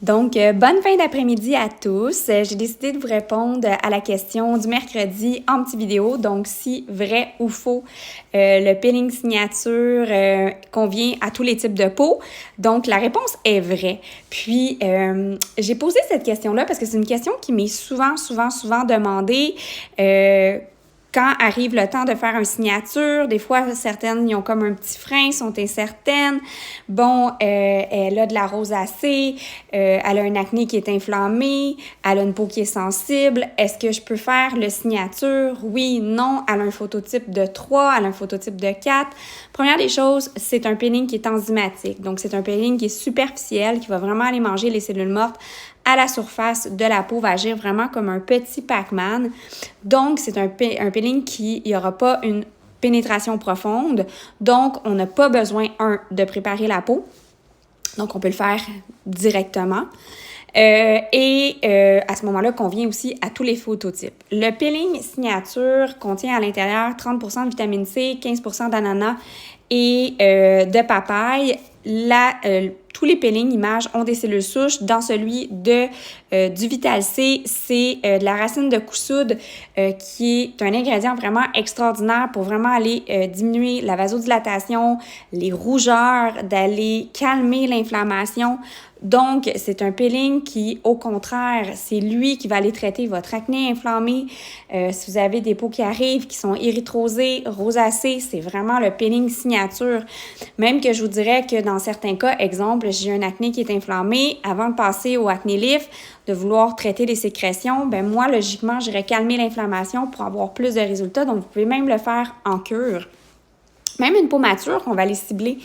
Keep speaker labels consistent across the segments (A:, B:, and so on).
A: Donc, bonne fin d'après-midi à tous. J'ai décidé de vous répondre à la question du mercredi en petite vidéo. Donc, si vrai ou faux, le peeling signature convient à tous les types de peau. Donc, la réponse est vraie. Puis, j'ai posé cette question-là parce que c'est une question qui m'est souvent demandée. Quand arrive le temps de faire une signature, des fois, certaines, ils ont comme un petit frein, sont incertaines. Bon, elle a de la rosacée, elle a un acné qui est inflammé, elle a une peau qui est sensible. Est-ce que je peux faire le signature? Oui, non. Elle a un phototype de 3, elle a un phototype de 4. Première des choses, c'est un peeling qui est enzymatique. Donc, c'est un peeling qui est superficiel, qui va vraiment aller manger les cellules mortes à la surface de la peau, va agir vraiment comme un petit Pac-Man. Donc, c'est un peeling qui n'y aura pas une pénétration profonde. Donc, on n'a pas besoin, de préparer la peau. Donc, on peut le faire directement. À ce moment-là, convient aussi à tous les phototypes. Le peeling signature contient à l'intérieur 30% de vitamine C, 15% d'ananas et de papaye. Tous les peelings images ont des cellules souches. Dans celui du Vital C, c'est de la racine de coussoude qui est un ingrédient vraiment extraordinaire pour vraiment aller diminuer la vasodilatation, les rougeurs, d'aller calmer l'inflammation. Donc, c'est un peeling qui, au contraire, c'est lui qui va aller traiter votre acné inflammé. Si vous avez des peaux qui arrivent, qui sont érythrosées, rosacées, c'est vraiment le peeling signature. Même que je vous dirais que dans certains cas, exemple, j'ai un acné qui est inflammé, avant de passer au acné lift, de vouloir traiter les sécrétions, ben moi, logiquement, j'irais calmer l'inflammation pour avoir plus de résultats. Donc, vous pouvez même le faire en cure. Même une peau mature qu'on va aller cibler,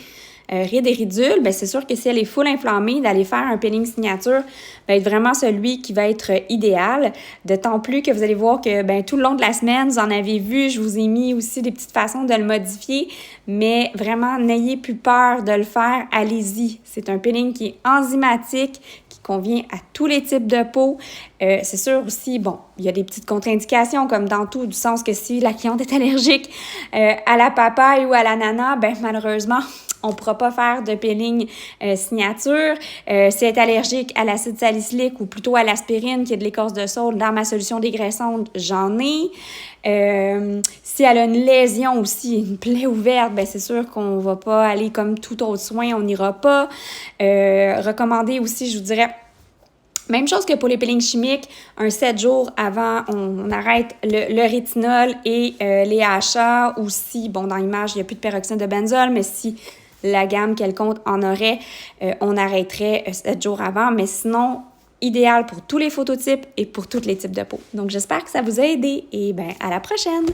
A: rides et ridules, ben c'est sûr que si elle est full inflammée, d'aller faire un peeling signature va être vraiment celui qui va être idéal. D'autant plus que vous allez voir que tout le long de la semaine, vous en avez vu, je vous ai mis aussi des petites façons de le modifier, mais vraiment, n'ayez plus peur de le faire, allez-y. C'est un peeling qui est enzymatique, qui convient à tous les types de peau. C'est sûr aussi, bon, il y a des petites contre-indications comme dans tout, du sens que si la cliente est allergique à la papaye ou à l'ananas, malheureusement, on ne pourra pas faire de peeling signature. Si elle est allergique à l'acide salicylique ou plutôt à l'aspirine, qui est de l'écorce de saule, dans ma solution dégraissante, j'en ai. Si elle a une lésion aussi, une plaie ouverte, c'est sûr qu'on ne va pas aller comme tout autre soin, on n'ira pas. Recommander aussi, je vous dirais, même chose que pour les peelings chimiques, un 7 jours avant, on arrête le rétinol et les AHA, ou si, dans l'image, il n'y a plus de peroxyde de benzol, mais si la gamme quelconque en aurait, on arrêterait 7 jours avant. Mais sinon, idéal pour tous les phototypes et pour tous les types de peau. Donc, j'espère que ça vous a aidé et à la prochaine!